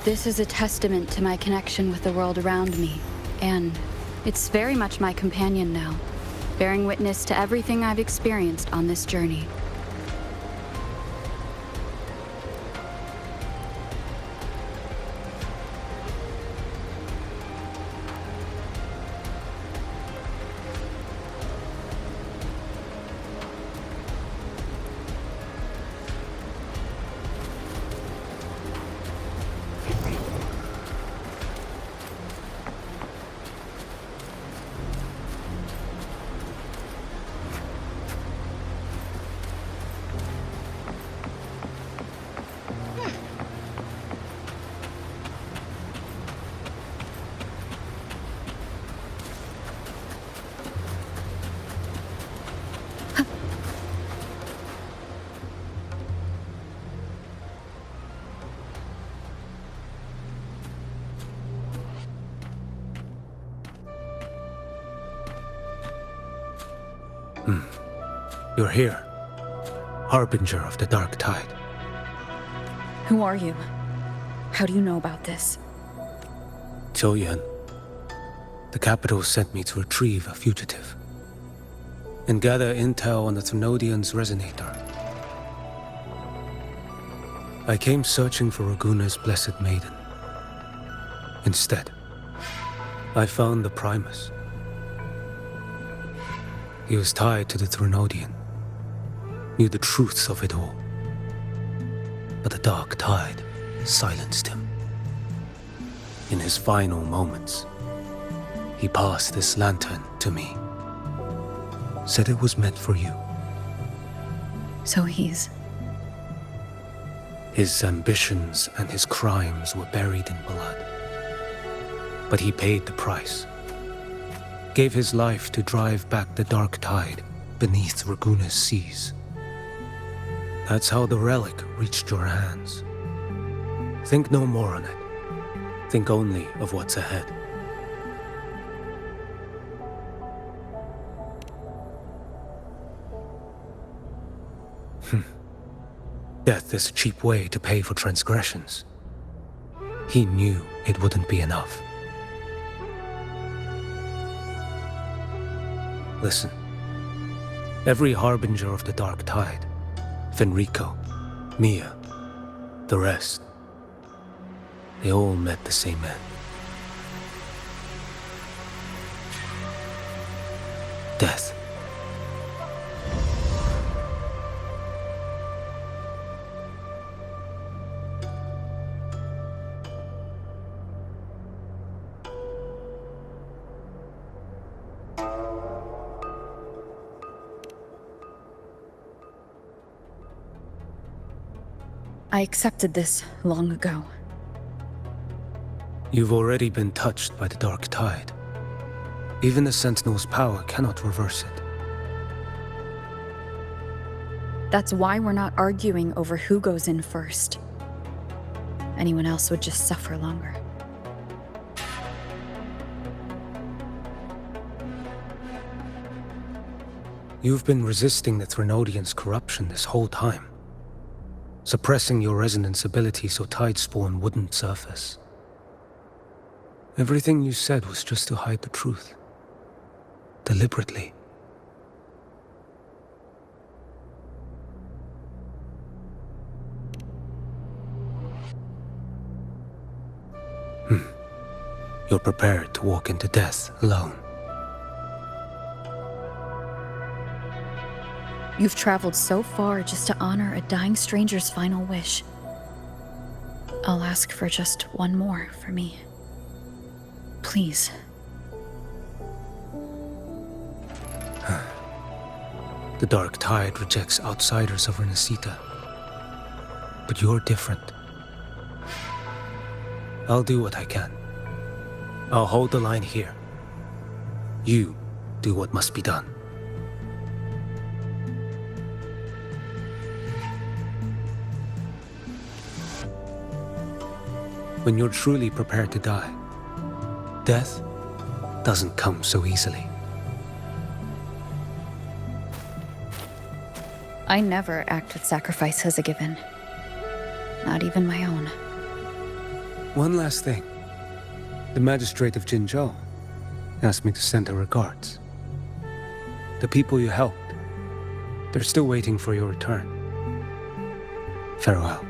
This is a testament to my connection with the world around me, and it's very much my companion now, bearing witness to everything I've experienced on this journey. You're here, harbinger of the dark tide. Who are you? How do you know about this? Choyan. The capital sent me to retrieve a fugitive and gather intel on the Thrunodian's resonator. I came searching for Raguna's blessed maiden. Instead, I found the Primus. He was tied to the Thrunodian, knew the truths of it all. But the dark tide silenced him. In his final moments, he passed this lantern to me. Said it was meant for you. So his ambitions and his crimes were buried in blood. But he paid the price. Gave his life to drive back the dark tide beneath Raguna's seas. That's how the relic reached your hands. Think no more on it. Think only of what's ahead. Death is a cheap way to pay for transgressions. He knew it wouldn't be enough. Listen. Every harbinger of the dark tide, Fenrico, Mia, the rest, they all met the same end. Death. I accepted this long ago. You've already been touched by the dark tide. Even the Sentinel's power cannot reverse it. That's why we're not arguing over who goes in first. Anyone else would just suffer longer. You've been resisting the Thrunodian's corruption this whole time. Suppressing your resonance ability so Tidespawn wouldn't surface. Everything you said was just to hide the truth. Deliberately. You're prepared to walk into death alone. You've traveled so far just to honor a dying stranger's final wish. I'll ask for just one more for me. Please. The dark tide rejects outsiders of Renacita. But you're different. I'll do what I can. I'll hold the line here. You do what must be done. When you're truly prepared to die, death doesn't come so easily. I never act with sacrifice as a given. Not even my own. One last thing. The magistrate of Jinzhou asked me to send her regards. The people you helped, they're still waiting for your return. Farewell.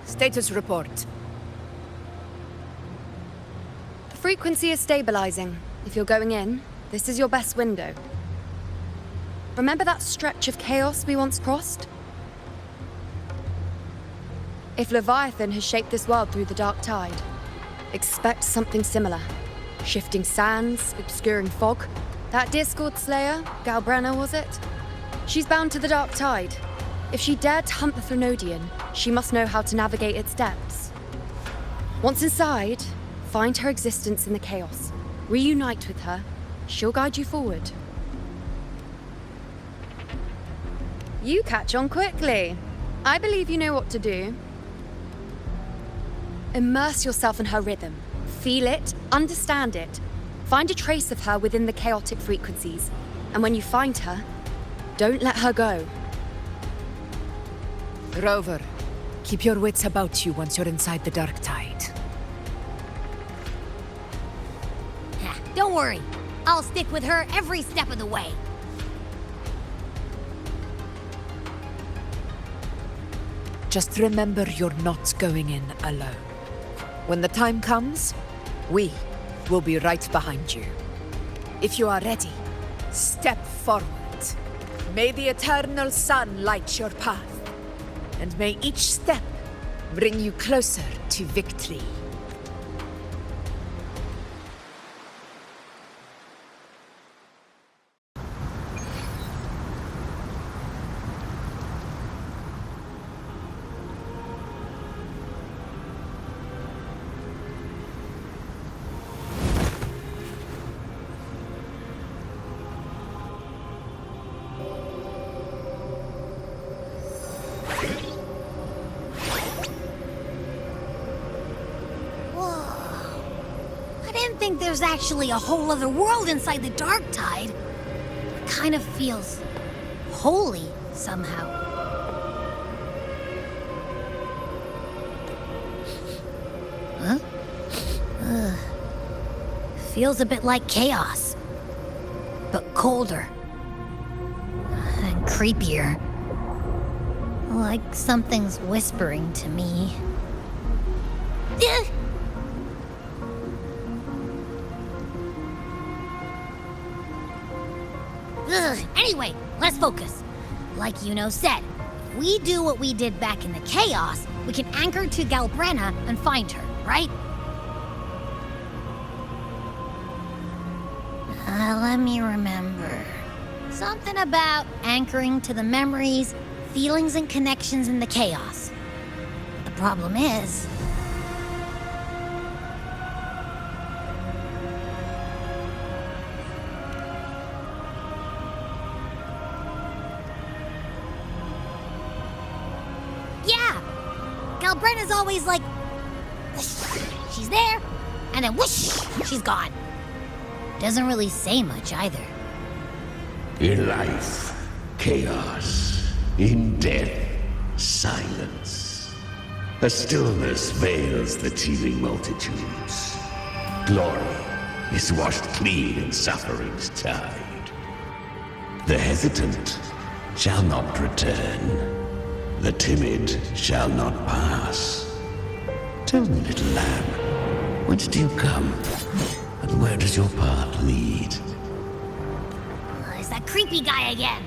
Status report. The frequency is stabilizing. If you're going in, this is your best window. Remember that stretch of chaos we once crossed? If Leviathan has shaped this world through the dark tide, expect something similar. Shifting sands, obscuring fog. That Discord Slayer, Galbrenna was it? She's bound to the dark tide. If she dared to hunt the Thrunodian, she must know how to navigate its depths. Once inside, find her existence in the chaos. Reunite with her. She'll guide you forward. You catch on quickly. I believe you know what to do. Immerse yourself in her rhythm. Feel it, understand it. Find a trace of her within the chaotic frequencies. And when you find her, don't let her go. Rover, keep your wits about you once you're inside the dark tide. Don't worry. I'll stick with her every step of the way. Just remember you're not going in alone. When the time comes, we will be right behind you. If you are ready, step forward. May the eternal sun light your path. And may each step bring you closer to victory. There's actually a whole other world inside the dark tide. It kind of feels holy somehow. Huh? Ugh. Feels a bit like chaos, but colder and creepier. Like something's whispering to me. Anyway, let's focus. Like Yuno said, if we do what we did back in the chaos, we can anchor to Galbrenna and find her, right? Let me remember. Something about anchoring to the memories, feelings, and connections in the chaos. The problem is... Galbrenna's always like, whoosh, she's there, and then whoosh, she's gone. Doesn't really say much either. In life, chaos. In death, silence. A stillness veils the teeming multitudes. Glory is washed clean in suffering's tide. The hesitant shall not return. The timid shall not pass. Tell me, little lamb, whence do you come? And where does your path lead? It's that creepy guy again.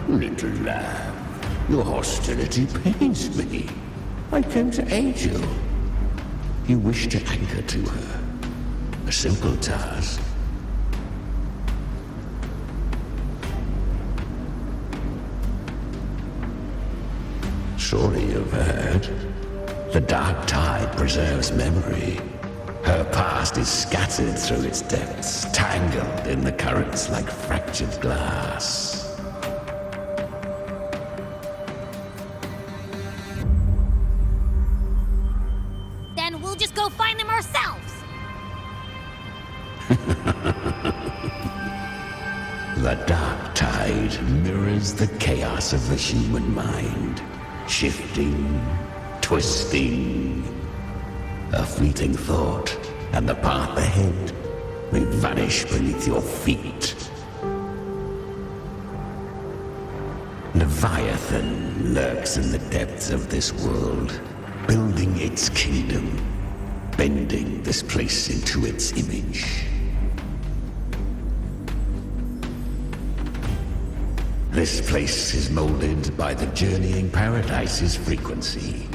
Little lamb, your hostility pains me. I came to aid you. You wish to anchor to her. A simple task. Surely you've heard. The dark tide preserves memory. Her past is scattered through its depths, tangled in the currents like fractured glass. Then we'll just go find them ourselves. The dark tide mirrors the chaos of the human mind, shifting, twisting. A fleeting thought, and the path ahead may vanish beneath your feet. Leviathan lurks in the depths of this world, building its kingdom, bending this place into its image. This place is molded by the journeying paradise's frequency.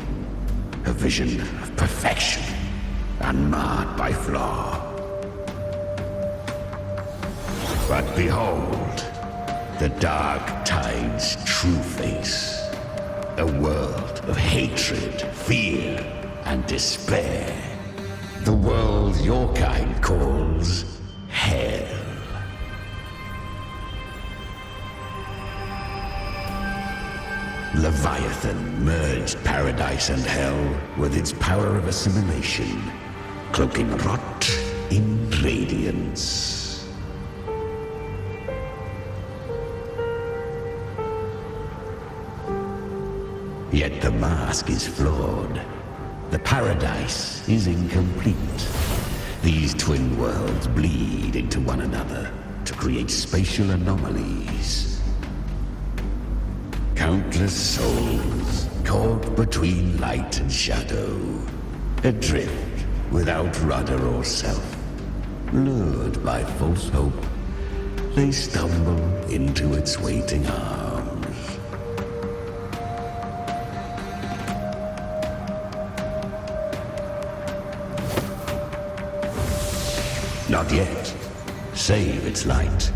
A vision of perfection, unmarred by flaw. But behold, the dark tide's true face. A world of hatred, fear, and despair. The world your kind calls hell. Leviathan merged paradise and hell with its power of assimilation, cloaking rot in radiance. Yet the mask is flawed. The paradise is incomplete. These twin worlds bleed into one another to create spatial anomalies. Countless souls caught between light and shadow, adrift without rudder or self, lured by false hope, they stumble into its waiting arms. Not yet. Save its light.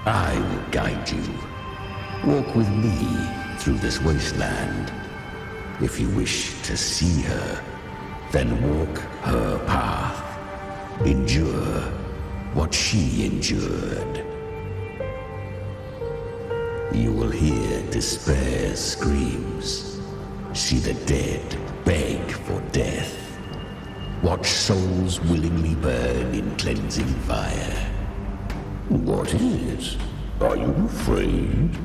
I will guide you. Walk with me through this wasteland. If you wish to see her, then walk her path. Endure what she endured. You will hear despair's screams. See the dead beg for death. Watch souls willingly burn in cleansing fire. What is it? Are you afraid?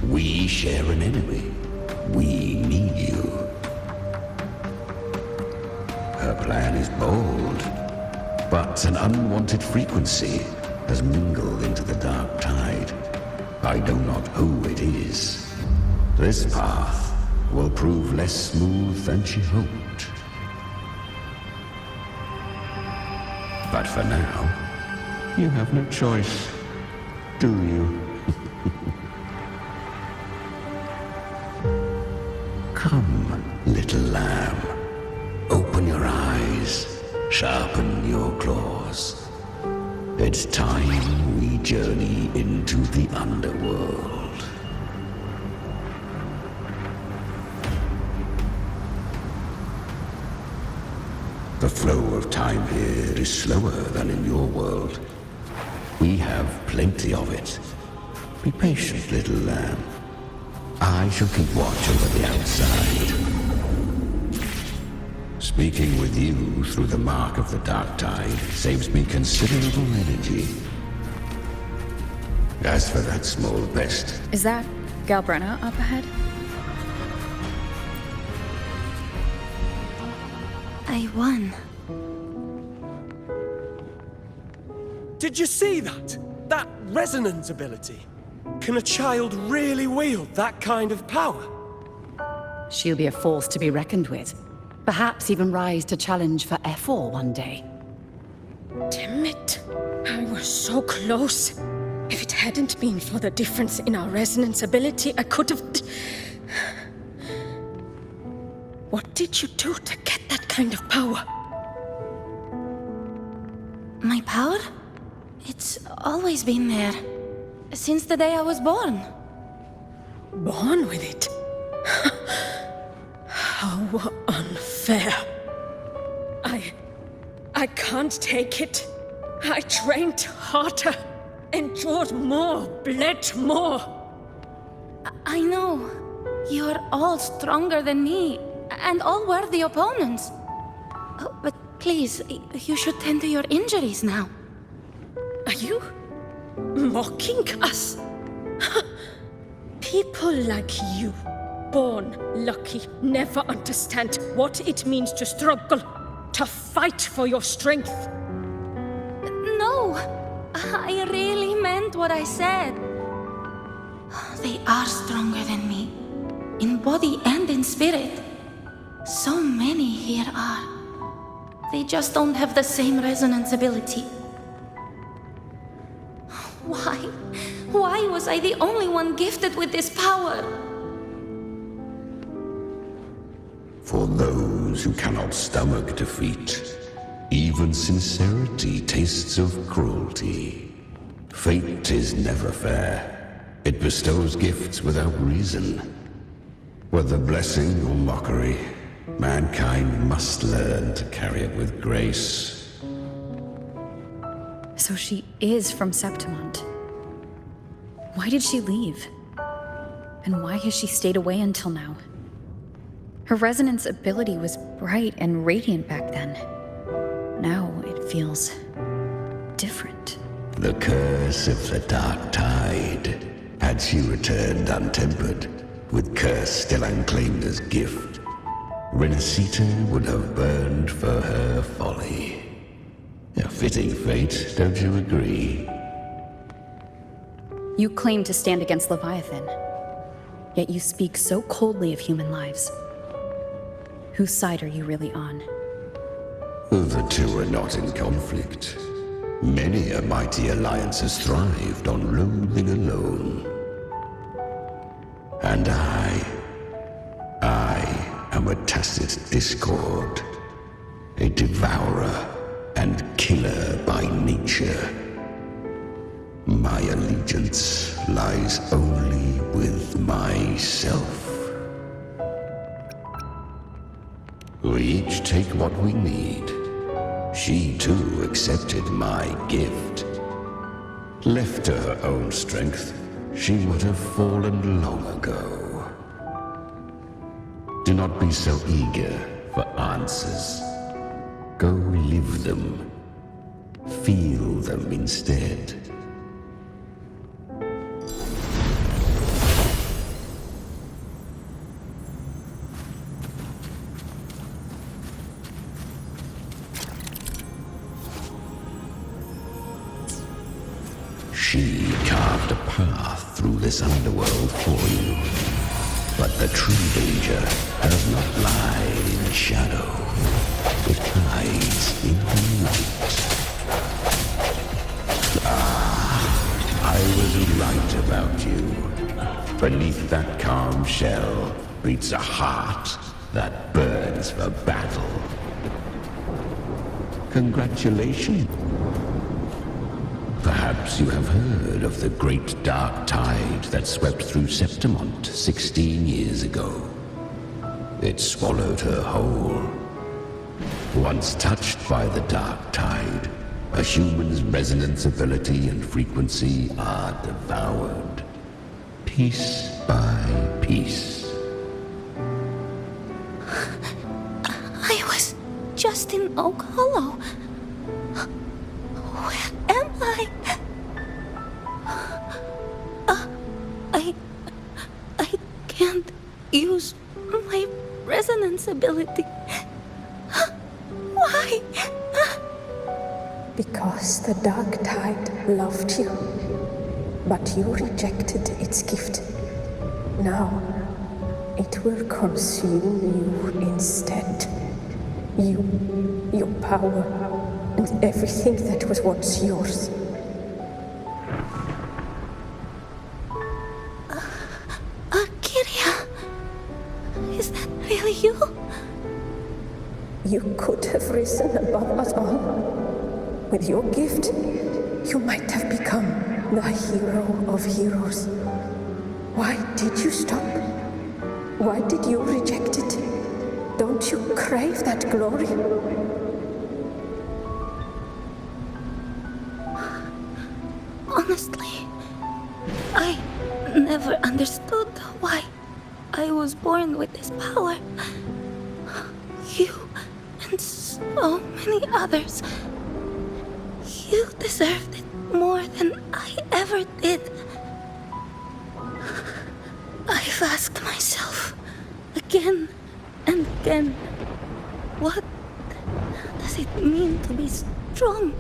We share an enemy. We need you. Her plan is bold, but an unwanted frequency has mingled into the dark tide. I know not who it is. This path will prove less smooth than she hoped. But for now, you have no choice, do you? Come, little lamb. Open your eyes, sharpen your claws. It's time we journey into the underworld. The flow of time here is slower than in your world. We have plenty of it. Be patient, little lamb. I shall keep watch over the outside. Speaking with you through the mark of the dark tide saves me considerable energy. As for that small pest... Is that Galbrenna up ahead? I won. Did you see that? That resonance ability? Can a child really wield that kind of power? She'll be a force to be reckoned with. Perhaps even rise to challenge for F4 one day. Damn it. I was so close. If it hadn't been for the difference in our resonance ability, I could have... What did you do to get that kind of power? My power? It's always been there. Since the day I was born. Born with it? How unfair. I can't take it. I trained harder, endured more, bled more. I know. You're all stronger than me, and all worthy opponents. Oh, but please, you should tend to your injuries now. Are you mocking us? People like you, born lucky, never understand what it means to struggle, to fight for your strength. No, I really meant what I said. They are stronger than me, in body and in spirit. So many here are. They just don't have the same resonance ability. Why? Why was I the only one gifted with this power? For those who cannot stomach defeat, even sincerity tastes of cruelty. Fate is never fair. It bestows gifts without reason. Whether blessing or mockery, mankind must learn to carry it with grace. So she is from Septimont. Why did she leave? And why has she stayed away until now? Her resonance ability was bright and radiant back then. Now it feels different. The curse of the Dark Tide. Had she returned untempered, with curse still unclaimed as gift, Renacita would have burned for her folly. A fitting fate, don't you agree? You claim to stand against Leviathan, yet you speak so coldly of human lives. Whose side are you really on? The two are not in conflict. Many a mighty alliance has thrived on loathing alone. And I am a tacit discord, a devourer and killer by nature. My allegiance lies only with myself. We each take what we need. She too accepted my gift. Left to her own strength, she would have fallen long ago. Do not be so eager for answers. Go live them. Feel them instead. She carved a path through this underworld for you. But the true danger does not lie in shadow. It hides in the light. I was right about you. Beneath that calm shell beats a heart that burns for battle. Congratulations. Perhaps you have heard of the great dark tide that swept through Septimont 16 years ago. It swallowed her whole. Once touched by the dark tide, a human's resonance ability and frequency are devoured, piece by piece. I was just in Oak Hollow. Where am I? I can't use my resonance ability. Why? Because the Dark Tide loved you. But you rejected its gift. Now, it will consume you instead. You, your power, and everything that was once yours. Kyria, is that really you? You could have risen above us all. With your gift, you might have become the hero of heroes. Why did you stop? Why did you reject it? Don't you crave that glory? Honestly, I never understood why I was born with this power. You and so many others. You deserved it more than I ever did. I've asked myself again and again, what does it mean to be strong?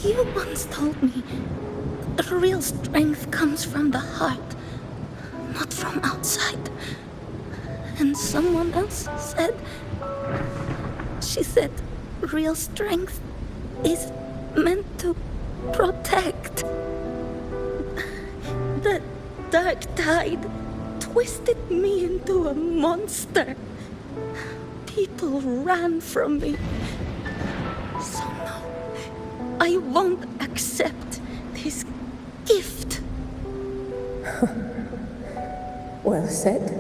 You once told me that real strength comes from the heart, not from outside. And someone else said, she said, real strength is meant to protect. The dark tide twisted me into a monster. People ran from me. So no, I won't accept this gift. Well said.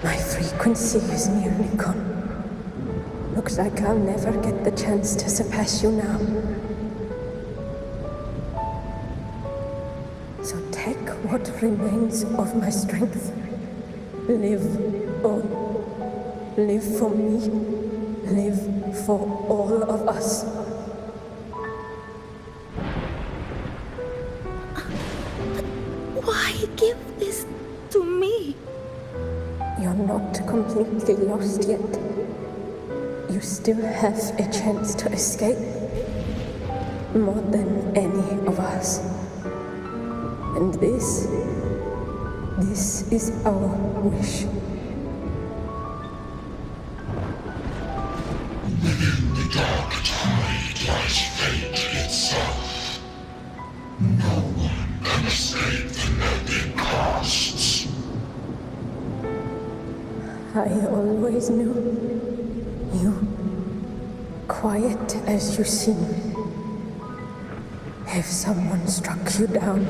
My frequency is nearly gone. Looks like I'll never get the chance to surpass you now. So take what remains of my strength. Live on. Live for me. Live for all of us. But why give this to me? You're not completely lost yet. You still have a chance to escape. More than any of us. And this is our wish. Within the dark tide lies fate itself. No one can escape the net it casts. I always knew you, quiet as you seem. If someone struck you down,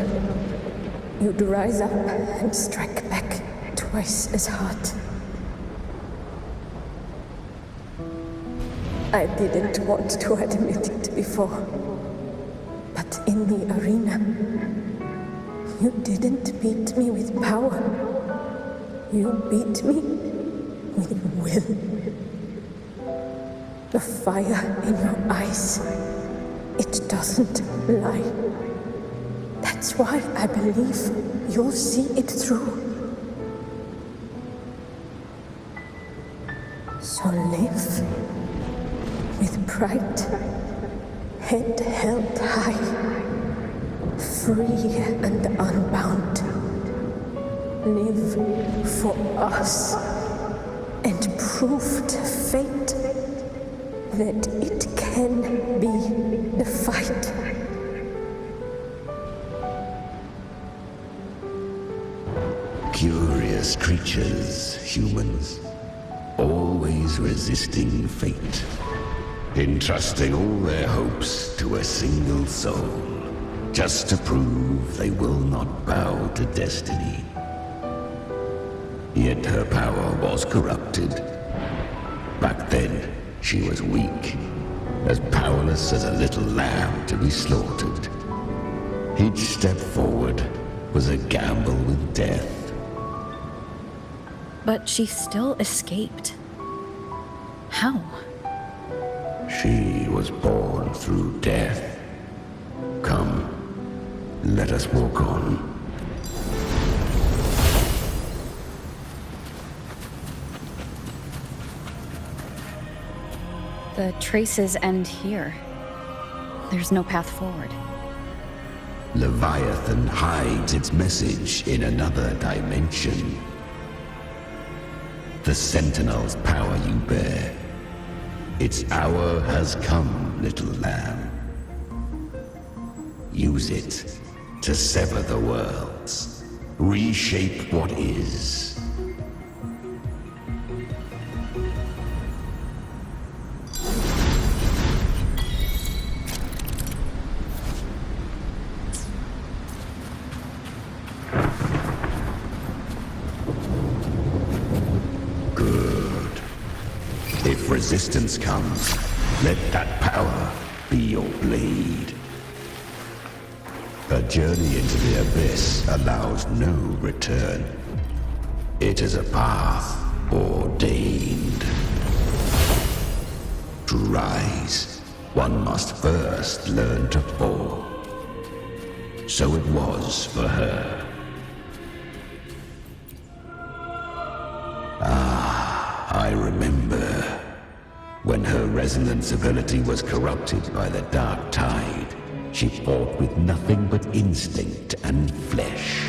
you'd rise up and strike back twice as hard. I didn't want to admit it before, but in the arena, you didn't beat me with power. You beat me with will. The fire in your eyes, it doesn't lie. That's why I believe you'll see it through. So live with pride, head held high, free and unbound. Live for us and prove to fate that it can be the fight. Curious creatures, humans, always resisting fate, entrusting all their hopes to a single soul, just to prove they will not bow to destiny. Yet her power was corrupted. Back then, she was weak, as powerless as a little lamb to be slaughtered. Each step forward was a gamble with death. But she still escaped. How? She was born through death. Come, let us walk on. The traces end here. There's no path forward. Leviathan hides its message in another dimension. The Sentinel's power you bear. Its hour has come, little lamb. Use it to sever the worlds, reshape what is. If resistance comes, let that power be your blade. A journey into the abyss allows no return. It is a path ordained. To rise, one must first learn to fall. So it was for her. I remember when her resonance ability was corrupted by the dark tide. She fought with nothing but instinct and flesh.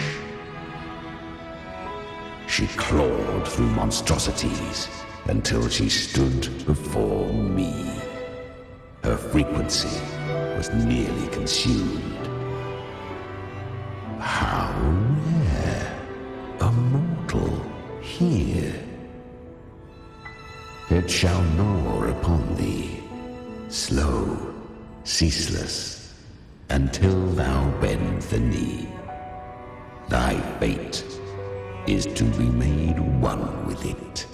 She clawed through monstrosities until she stood before me. Her frequency was nearly consumed. How rare a mortal here. It shall gnaw upon thee, slow, ceaseless, until thou bend the knee. Thy fate is to be made one with it.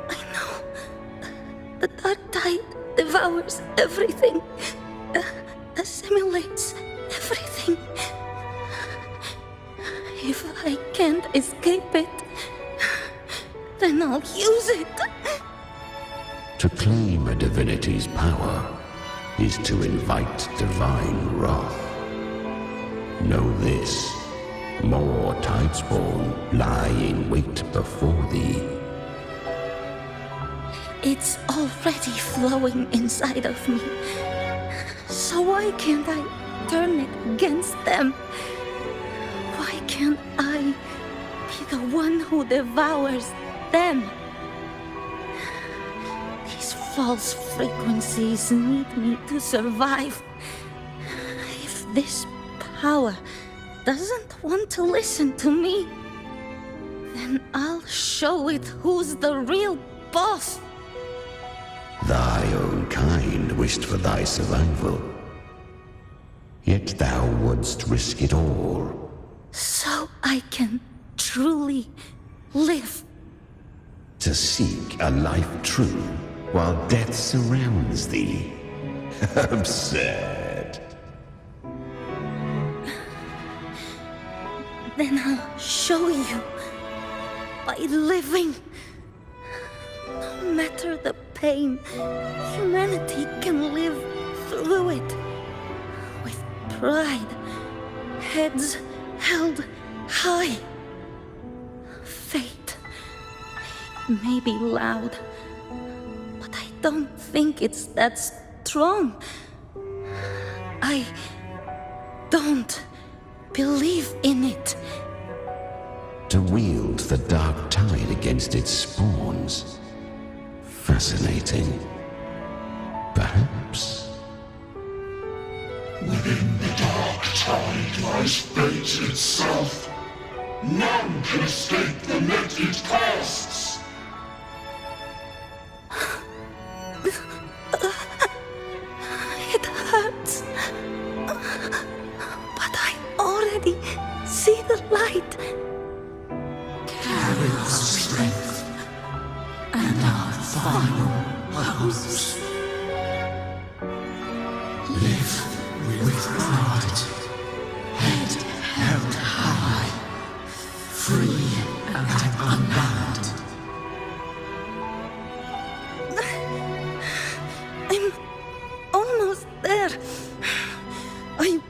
I know. The dark tide devours everything, assimilates everything. If I can't escape it, then I'll use it. To claim a divinity's power is to invite divine wrath. Know this, more tidespawn lie in wait before thee. It's already flowing inside of me. So why can't I turn it against them? Why can't I be the one who devours them? These false frequencies need me to survive. If this power doesn't want to listen to me, then I'll show it who's the real boss. Thy own kind wished for thy survival. Yet thou wouldst risk it all. So I can truly live. To seek a life true while death surrounds thee. Absurd. Then I'll show you by living. No matter the pain, humanity can live through it. With pride, heads held high. Fate may be loud, but I don't think it's that strong. I don't believe in it. To wield the dark tide against its spawns. Fascinating. Perhaps. Within the dark tide lies fate itself. None can escape the net it casts. It hurts. But I already see the light. Carry our strength and our final hopes. Live with pride, head held high, free and unbound. I'm almost there. I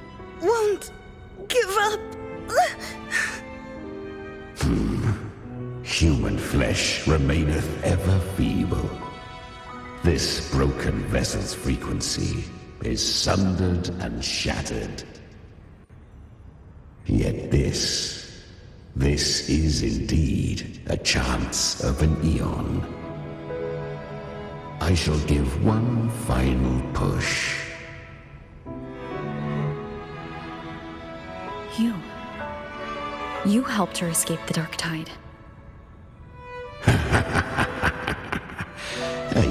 won't give up. Human flesh remaineth ever feeble. This broken vessel's frequency is sundered and shattered. this. This is indeed a chance of an eon. I shall give one final push. You helped her escape the dark tide.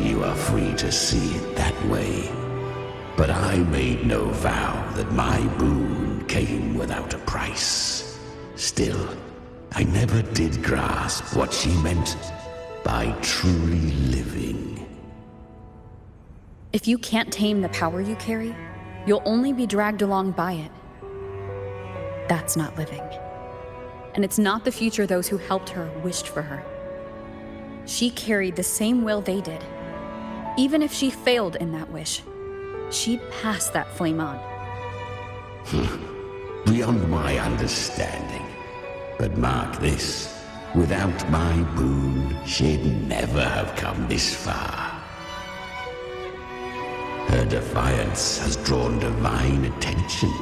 You are free to see it that way. But I made no vow that my boon came without a price. Still, I never did grasp what she meant by truly living. If you can't tame the power you carry, you'll only be dragged along by it. That's not living. And it's not the future those who helped her wished for her. She carried the same will they did. Even if she failed in that wish, she'd pass that flame on. Beyond my understanding. But mark this, without my boon, she'd never have come this far. Her defiance has drawn divine attention.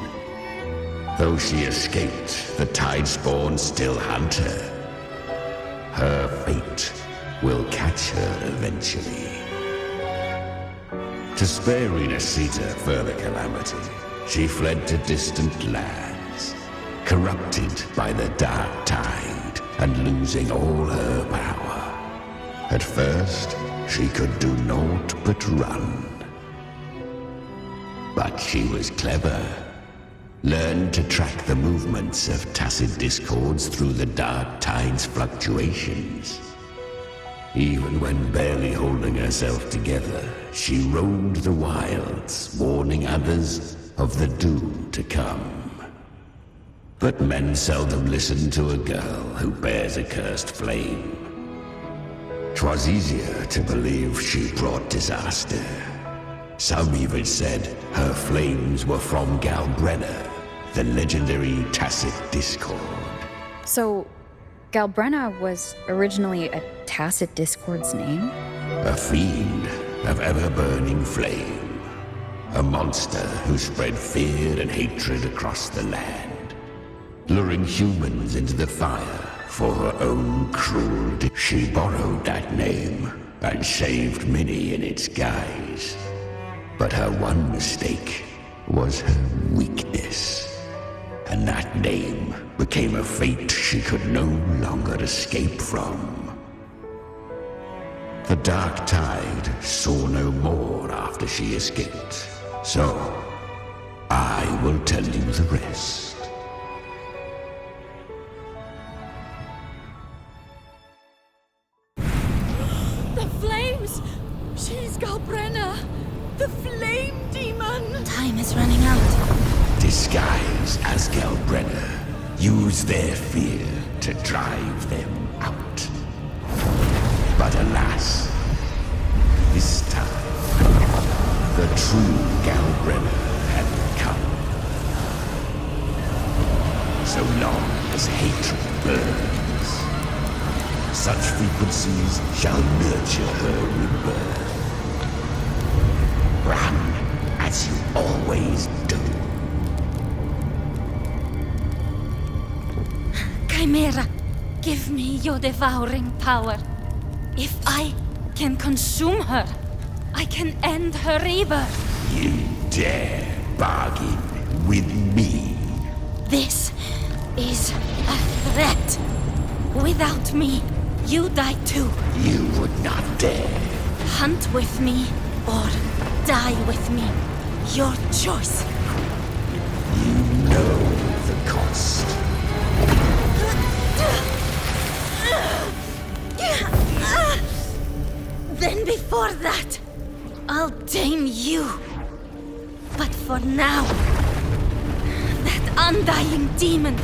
Though she escaped, the Tidespawn still hunt her. Her fate will catch her eventually. To spare Renacita further calamity, she fled to distant lands, corrupted by the dark tide and losing all her power. At first, she could do naught but run. But she was clever. Learned to track the movements of tacit discords through the dark tide's fluctuations. Even when barely holding herself together, she roamed the wilds, warning others of the doom to come. But men seldom listen to a girl who bears a cursed flame. 'Twas easier to believe she brought disaster. Some even said her flames were from Galbrenna, the legendary tacit discord. So, Galbrenna was originally a tacit discord's name? A fiend of ever-burning flame. A monster who spread fear and hatred across the land, luring humans into the fire for her own cruel She borrowed that name and saved many in its guise. But her one mistake was her weakness. And that name became a fate she could no longer escape from. The dark tide saw no more after she escaped. So, I will tell you the rest. The flames! She's Galbrenna! The flame demon! Time is running out. Disguise as Galbrenna. Use their fear to drive them out. But alas, this time, the true Galbrenna had come. So long as hatred burns, such frequencies shall nurture her rebirth. Run as you always do. Chimera, give me your devouring power. If I can consume her, I can end her rebirth. You dare bargain with me? This is a threat. Without me, you die too. You would not dare. Hunt with me or die with me. Your choice. You know the cost. Then before that, I'll tame you. But for now, that undying demon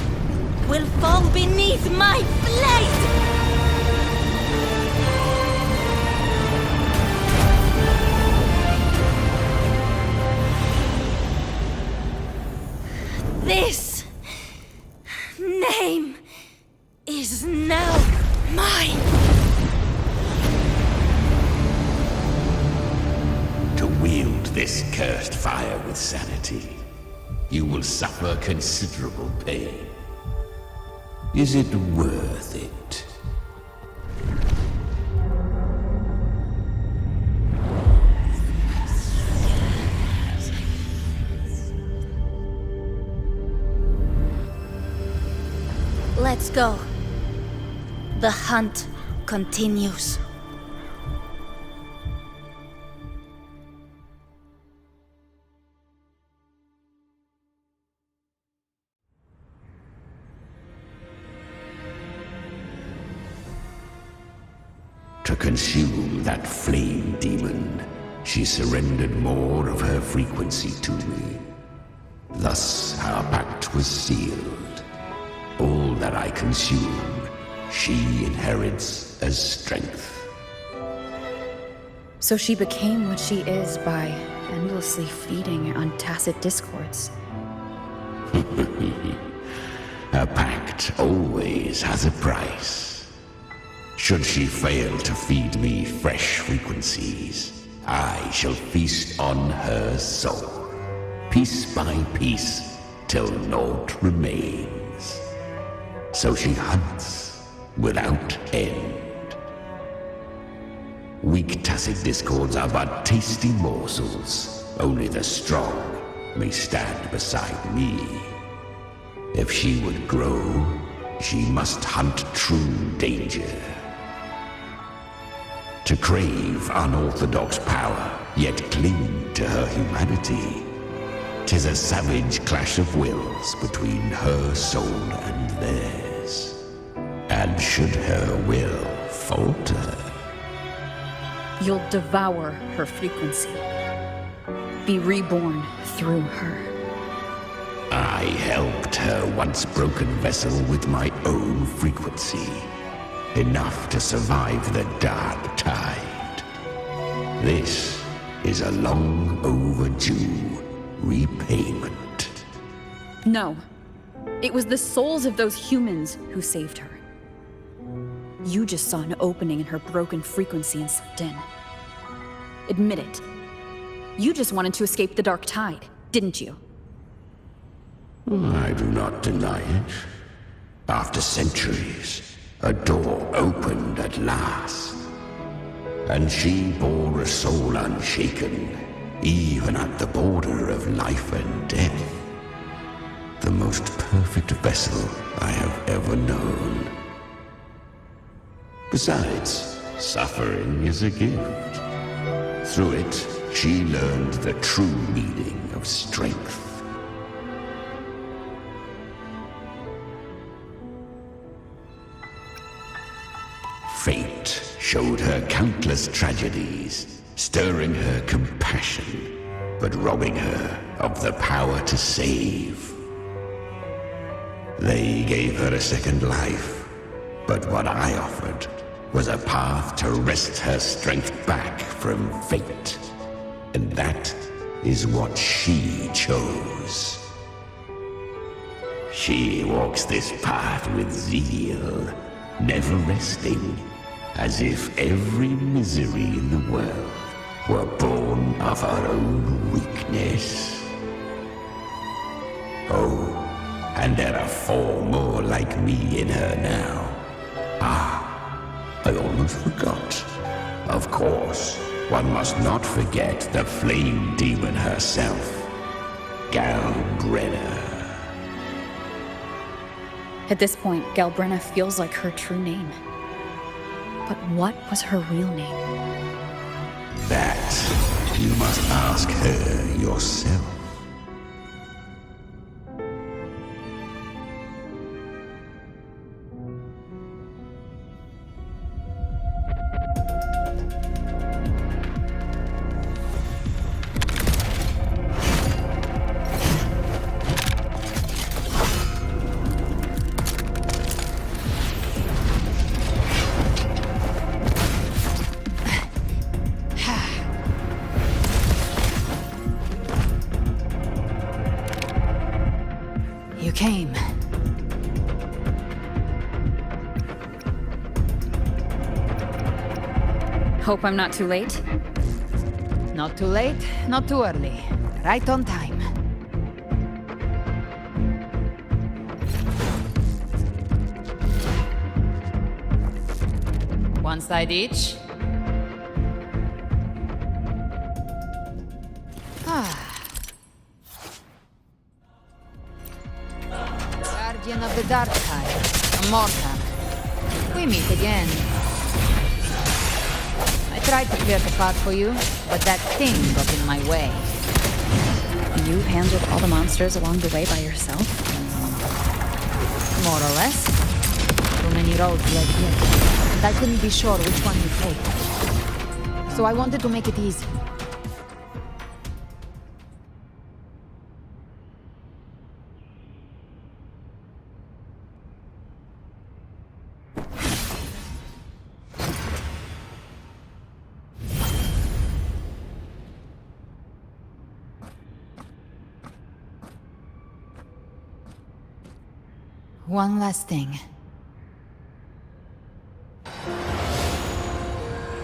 will fall beneath my blade! This name is now mine. To wield this cursed fire with sanity, you will suffer considerable pain. Is it worth it? Let's go. The hunt continues. To consume that flame demon, she surrendered more of her frequency to me. Thus our pact was sealed. All that I consume, she inherits as strength. So she became what she is by endlessly feeding on tacit discords. A pact always has a price. Should she fail to feed me fresh frequencies, I shall feast on her soul, piece by piece, till naught remains. So she hunts without end. Weak tacit discords are but tasty morsels. Only the strong may stand beside me. If she would grow, she must hunt true danger. To crave unorthodox power, yet cling to her humanity, 'tis a savage clash of wills between her soul and theirs. And should her will falter, You'll devour her frequency. Be reborn through her. I helped her once broken vessel with my own frequency. Enough to survive the dark tide. This is a long overdue repayment. No. It was the souls of those humans who saved her. You just saw an opening in her broken frequency and slipped in. Admit it. You just wanted to escape the dark tide, didn't you? I do not deny it. After centuries, a door opened at last. And she bore a soul unshaken, even at the border of life and death. The most perfect vessel I have ever known. Besides, suffering is a gift. Through it, she learned the true meaning of strength. Fate showed her countless tragedies, stirring her compassion, but robbing her of the power to save. They gave her a second life, but what I offered was a path to wrest her strength back from fate. And that is what she chose. She walks this path with zeal, never resting, as if every misery in the world were born of her own weakness. Oh, and there are 4 more like me in her now. I almost forgot. Of course, one must not forget the flame demon herself, Galbrenna. At this point, Galbrenna feels like her true name. But what was her real name? That you must ask her yourself. You came. Hope I'm not too late. Not too late, not too early. Right on time. One side each. Guardian of the Dark Tide, Amorta. We meet again. I tried to clear the path for you, but that thing got in my way. You handled all the monsters along the way by yourself? More or less. Too many roads led here, and I couldn't be sure which one to take. So I wanted to make it easy. One last thing.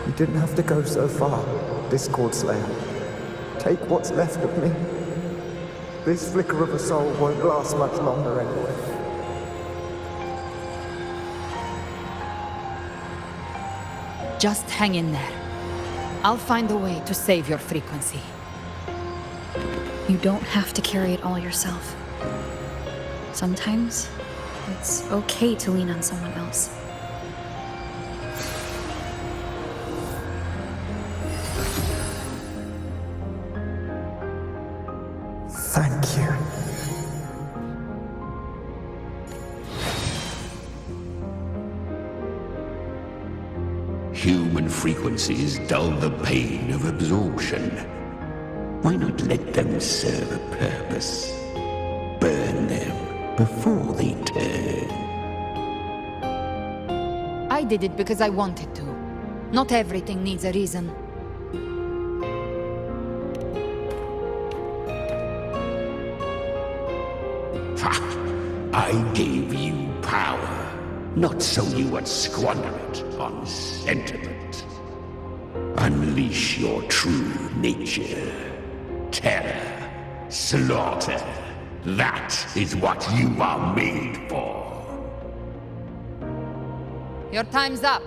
You didn't have to go so far, Discord Slayer. Take what's left of me. This flicker of a soul won't last much longer anyway. Just hang in there. I'll find a way to save your frequency. You don't have to carry it all yourself. Sometimes, it's okay to lean on someone else. Thank you. Human frequencies dull the pain of absorption. Why not let them serve a purpose? Burn them before they turn. I did it because I wanted to. Not everything needs a reason. Ha! I gave you power, not so you would squander it on sentiment. Unleash your true nature. Terror, slaughter. That is what you are made for. Your time's up.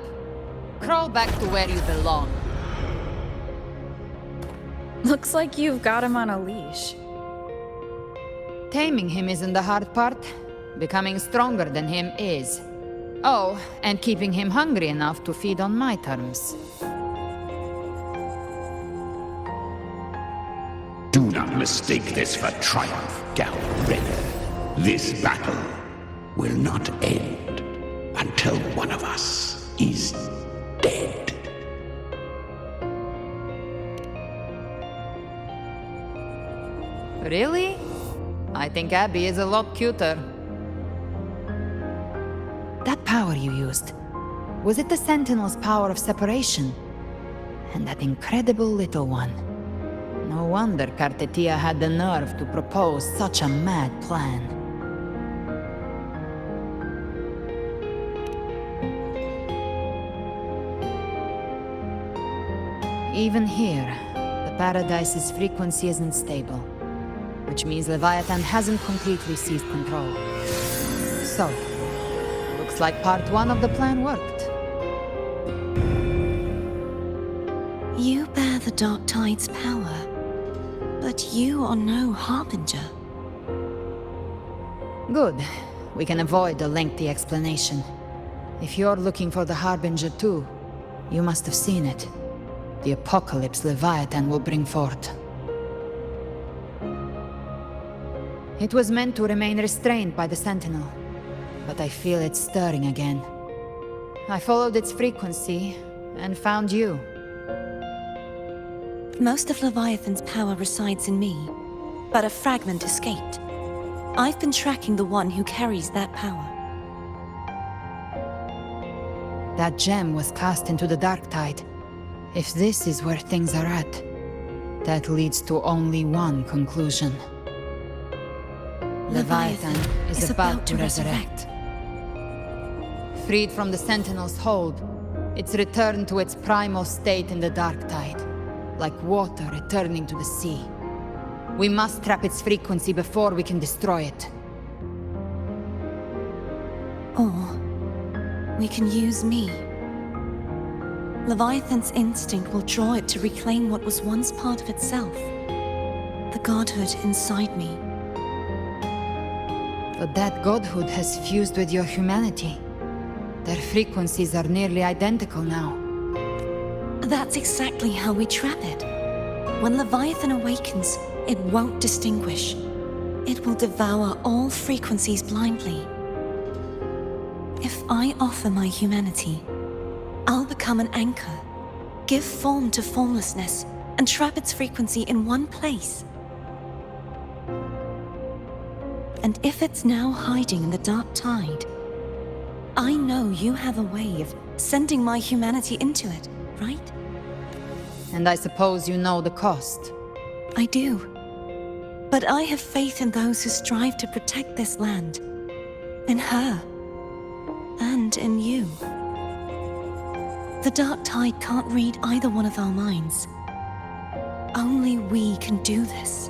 Crawl back to where you belong. Looks like you've got him on a leash. Taming him isn't the hard part. Becoming stronger than him is. Oh, and keeping him hungry enough to feed on my terms. Do not mistake this for triumph, Galbrena. This battle will not end until one of us is dead. Really? I think Abby is a lot cuter. That power you used, was it the Sentinel's power of separation? And that incredible little one. No wonder Cartetia had the nerve to propose such a mad plan. Even here, the Paradise's frequency isn't stable, which means Leviathan hasn't completely seized control. So, looks like part one of the plan worked. You bear the Dark Tide's power, but you are no Harbinger. Good. We can avoid a lengthy explanation. If you're looking for the Harbinger too, you must have seen it. The apocalypse Leviathan will bring forth. It was meant to remain restrained by the Sentinel, but I feel it stirring again. I followed its frequency and found you. Most of Leviathan's power resides in me, but a fragment escaped. I've been tracking the one who carries that power. That gem was cast into the Dark Tide. If this is where things are at, that leads to only one conclusion. Leviathan is about to resurrect. Freed from the Sentinel's hold, it's returned to its primal state in the Dark Tide, like water returning to the sea. We must trap its frequency before we can destroy it. Or we can use me. Leviathan's instinct will draw it to reclaim what was once part of itself. The godhood inside me. But that godhood has fused with your humanity. Their frequencies are nearly identical now. That's exactly how we trap it. When Leviathan awakens, it won't distinguish. It will devour all frequencies blindly. If I offer my humanity, I'll become an anchor, give form to formlessness, and trap its frequency in one place. And if it's now hiding in the dark tide, I know you have a way of sending my humanity into it, right? And I suppose you know the cost. I do. But I have faith in those who strive to protect this land. In her. And in you. The dark tide can't read either one of our minds. Only we can do this.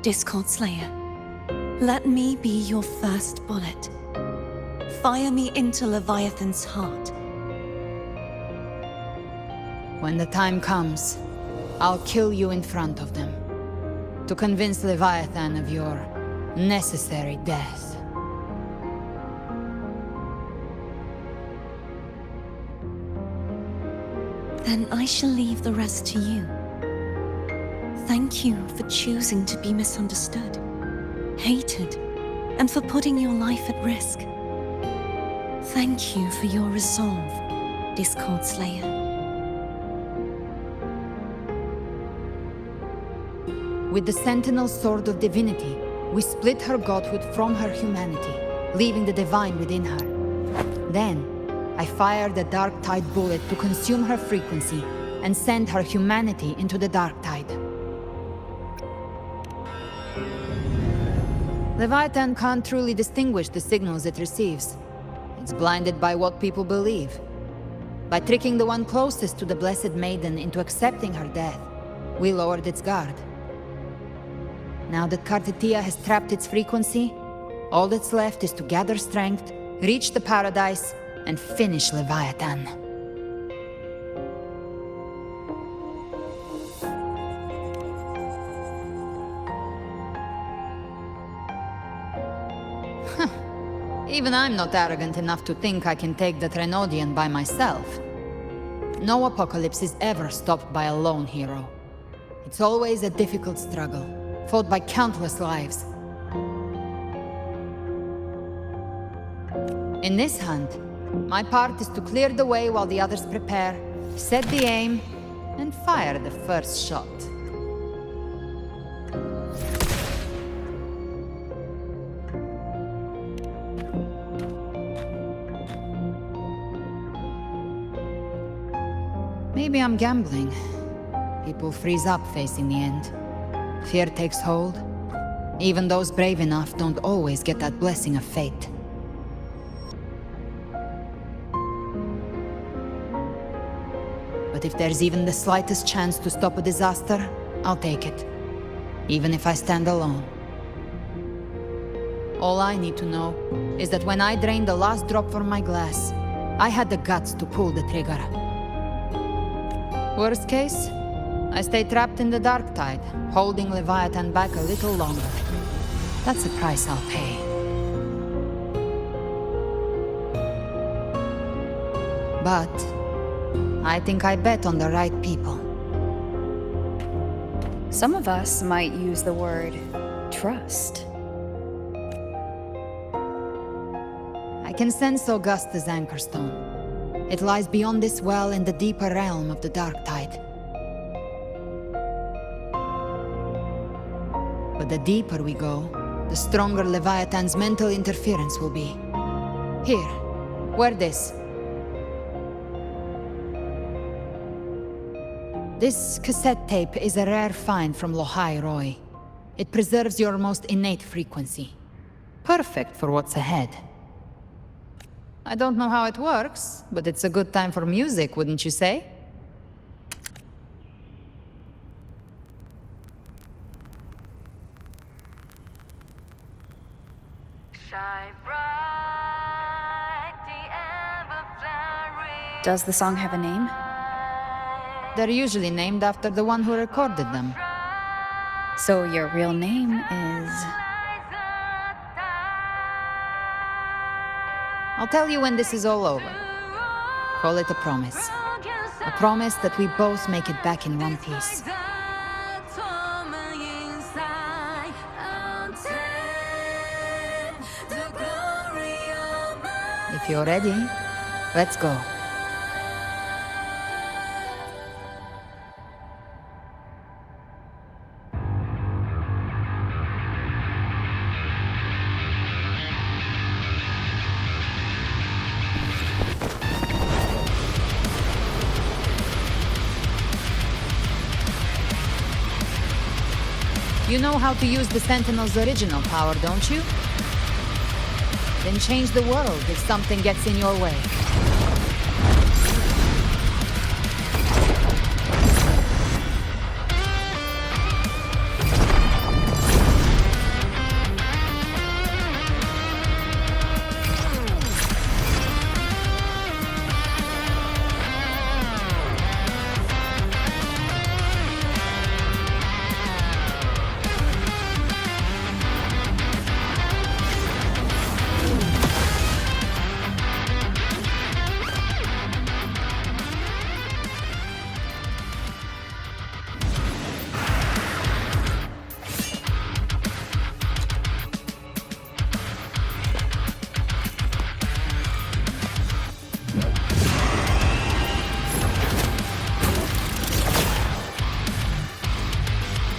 Discord Slayer, let me be your first bullet. Fire me into Leviathan's heart. When the time comes, I'll kill you in front of them. To convince Leviathan of your necessary death. Then I shall leave the rest to you. Thank you for choosing to be misunderstood, hated, and for putting your life at risk. Thank you for your resolve, Discord Slayer. With the Sentinel Sword of Divinity, we split her godhood from her humanity, leaving the divine within her. Then, I fired a Dark Tide bullet to consume her frequency and send her humanity into the Dark Tide. Leviathan can't truly distinguish the signals it receives. It's blinded by what people believe. By tricking the one closest to the Blessed Maiden into accepting her death, we lowered its guard. Now that Kartetia has trapped its frequency, all that's left is to gather strength, reach the paradise, and finish Leviathan. Even I'm not arrogant enough to think I can take the Trenodian by myself. No apocalypse is ever stopped by a lone hero. It's always a difficult struggle, fought by countless lives. In this hunt, my part is to clear the way while the others prepare, set the aim, and fire the first shot. Maybe I'm gambling. People freeze up facing the end. Fear takes hold. Even those brave enough don't always get that blessing of fate. But if there's even the slightest chance to stop a disaster, I'll take it. Even if I stand alone. All I need to know is that when I drained the last drop from my glass, I had the guts to pull the trigger. Worst case, I stay trapped in the Dark Tide, holding Leviathan back a little longer. That's the price I'll pay. But I think I bet on the right people. Some of us might use the word trust. I can sense Augusta's Anchorstone. It lies beyond this well in the deeper realm of the Dark Tide. But the deeper we go, the stronger Leviathan's mental interference will be. Here, wear this. This cassette tape is a rare find from Lohai Roy. It preserves your most innate frequency. Perfect for what's ahead. I don't know how it works, but it's a good time for music, wouldn't you say? Does the song have a name? They're usually named after the one who recorded them. So your real name is... I'll tell you when this is all over. Call it a promise. A promise that we both make it back in one piece. If you're ready, let's go. You know how to use the Sentinel's original power, don't you? Then change the world if something gets in your way.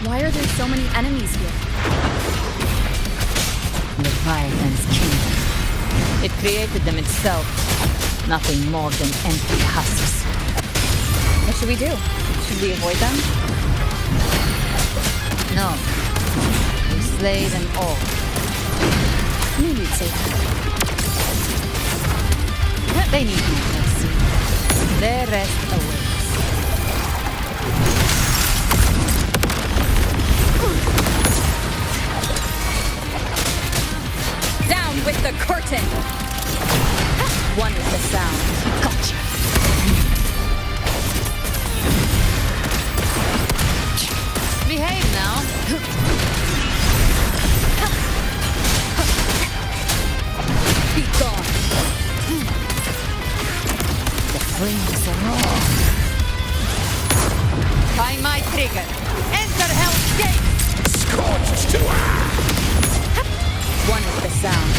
Why are there so many enemies here? Leviathan's kingdom. It created them itself. Nothing more than empty husks. What should we do? Should we avoid them? No. We slay them all. Knew you'd say that. They need no mercy. Their rest awaits. Down with the curtain! One with the sound. Gotcha. Behave now. Be gone. The flames are raw. Tie my trigger. Enter Hell's Gate! Scorched to One with the sound.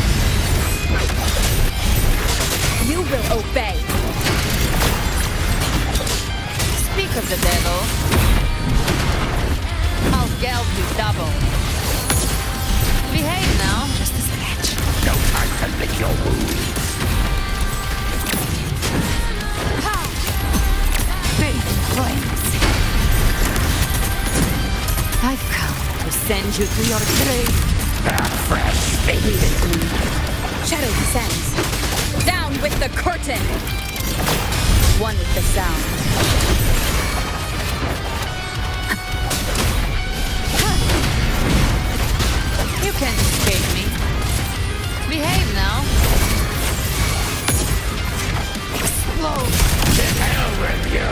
You will obey. Speak of the devil. I'll geld you double. Behave now. just a scratch. No time to lick your wounds. Big flames. I've come to send you to your grave. Fresh feast. Shadow descends. Down with the curtain. One with the sound. You can't escape me. Behave now. Explode. To hell with you.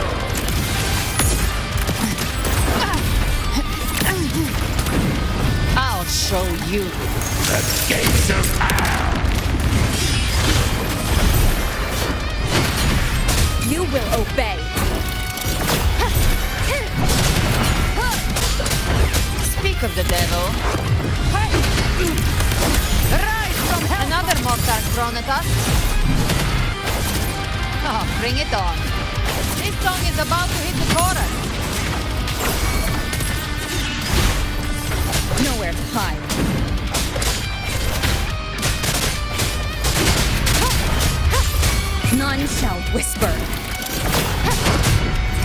I'll show you. The gates of hell. You will obey. Speak of the devil. Rise from hell! Another mortar thrown at us. Oh, bring it on. This song is about to hit the chorus. Nowhere to hide. None shall whisper.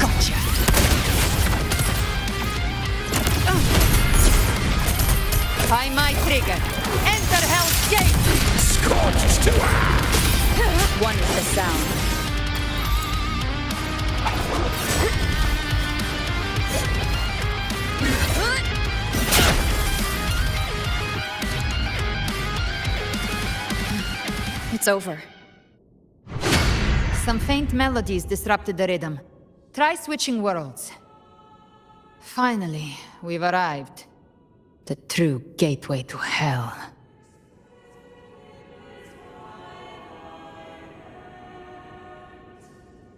Gotcha. Tie my trigger. Enter Hell's Gate. Scorched to One with the sound. It's over. Some faint melodies disrupted the rhythm. Try switching worlds. Finally, we've arrived. The true gateway to hell.